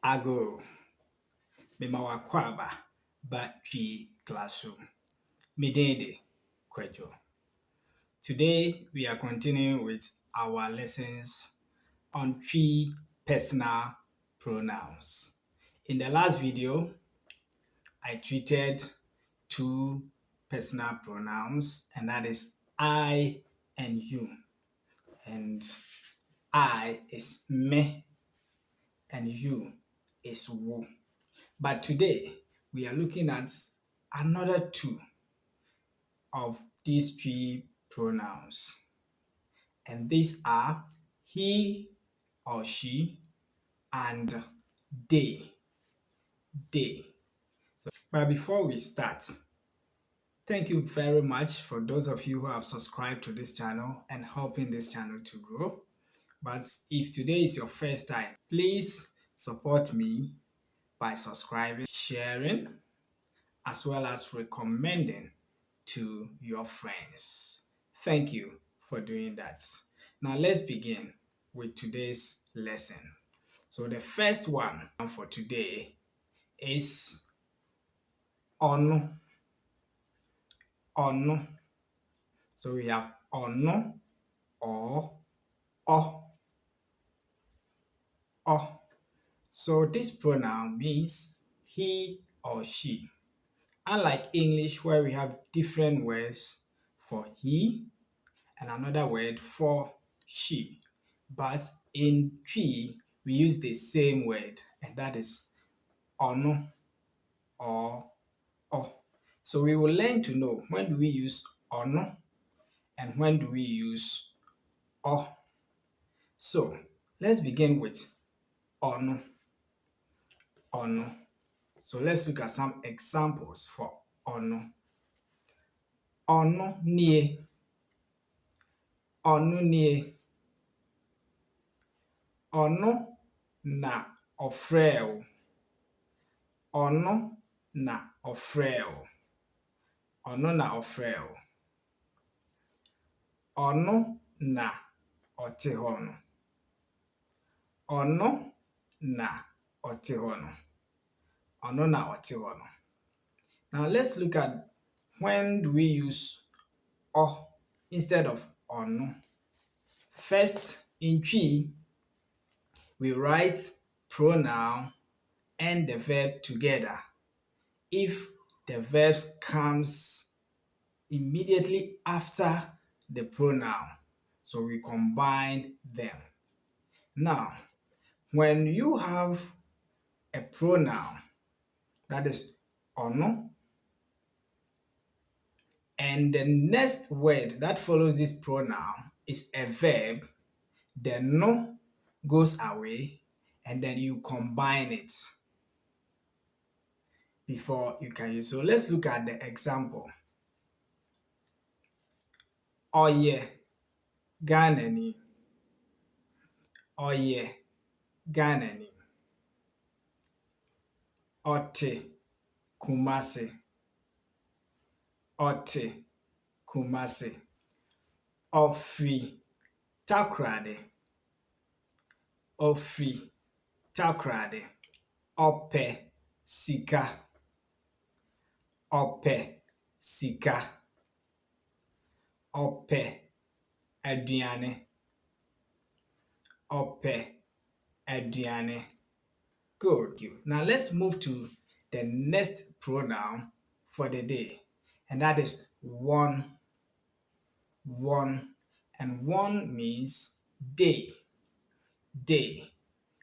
ago. Memawakwaba ba Twi classroom. Midende kwejo. Today we are continuing with our lessons on Twi personal pronouns. In the last video, I treated two personal pronouns, and that is I and you. And I is me and you is wo. But today we are looking at another two of these Twi pronouns. And these are he or she and they. But before we start, thank you very much for those of you who have subscribed to this channel and helping this channel to grow. But if today is your first time, please support me by subscribing, sharing, as well as recommending to your friends. Thank you for doing that. Now let's begin with today's lesson. So the first one for today is ono. Ono. So we have ono or o. O. So this pronoun means he or she. Unlike English, where we have different words for he and another word for she. But in Twi, we use the same word, and that is ono or o. So we will learn to know when do we use ono and when do we use o. So let's begin with ono. Ono. So let's look at some examples for ono. Ono nie. Ono nie. Ono na ofrɛ wo. Ono na ofrɛ wo. Ono na ofrɛ wo. Ono na ɔte hɔ no. Ono na ɔte hɔ no. Ono na ɔte hɔ no. Now let's look at when do we use o instead of ono. First, in Twi, we write pronoun and the verb together if the verbs comes immediately after the pronoun. So we combine them. Now, when you have a pronoun that is ono, and the next word that follows this pronoun is a verb, the no goes away and then you combine it before you can use. So let's look at the example. Oye Ghanani. Oye Ghanani. Ote Kumasi. Ote Kumasi. Ofri Takrade. Ofri Takrade. Ope Sika. Ope Sika. Ope aduane. Ope aduane. Good. Now let's move to the next pronoun for the day, and that is one. One. And one means day. Day.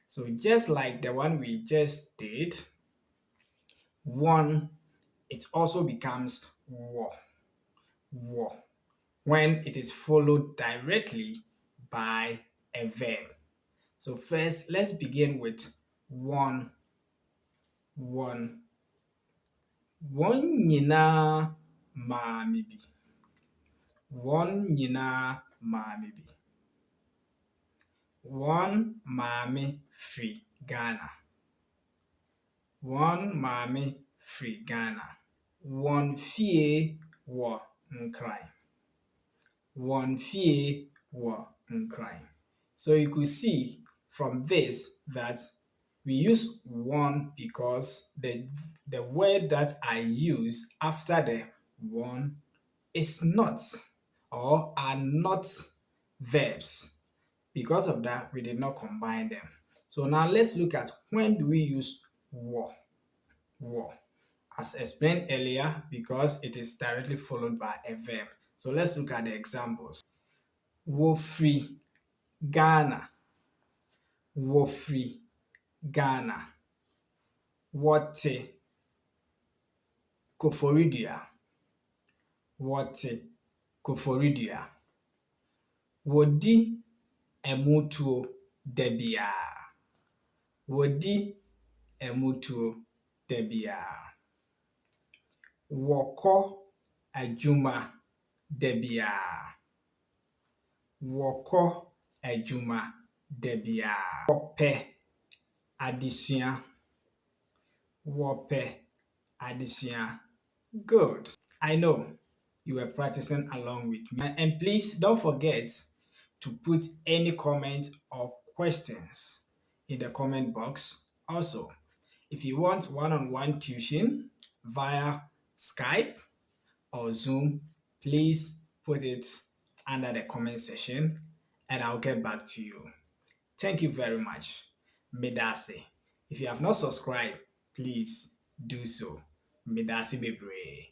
So just like the one we just did, one, it also becomes wo. Wo. When it is followed directly by a verb. So first, let's begin with one. One. One nyinaa maame bi. One nyinaa maame bi. One maame firi Ghana. One maame firi Ghana. One fie wɔ Nkran. One fie wɔ Nkran. So you could see from this that We use one because the word that I use after the one is not or are not verbs. Because of that, we did not combine them. So now let's look at when do we use wo. Wo. As explained earlier, because it is directly followed by a verb. So let's look at the examples. Wo free Ghana. Wo free Ghana. Wote Koforidua. Wote Koforidua. Wodi emutuo debia. Wodi emutuo debia. Woko adwuma debia. Woko adwuma debia. Wope adesua. Wope adesua. Good. I know you were practicing along with me. And please don't forget to put any comments or questions in the comment box. Also, if you want one-on-one tuition via Skype or Zoom, please put it under the comment section and I'll get back to you. Thank you very much. Medaase. If you have not subscribed, please do so. Medaase bebree.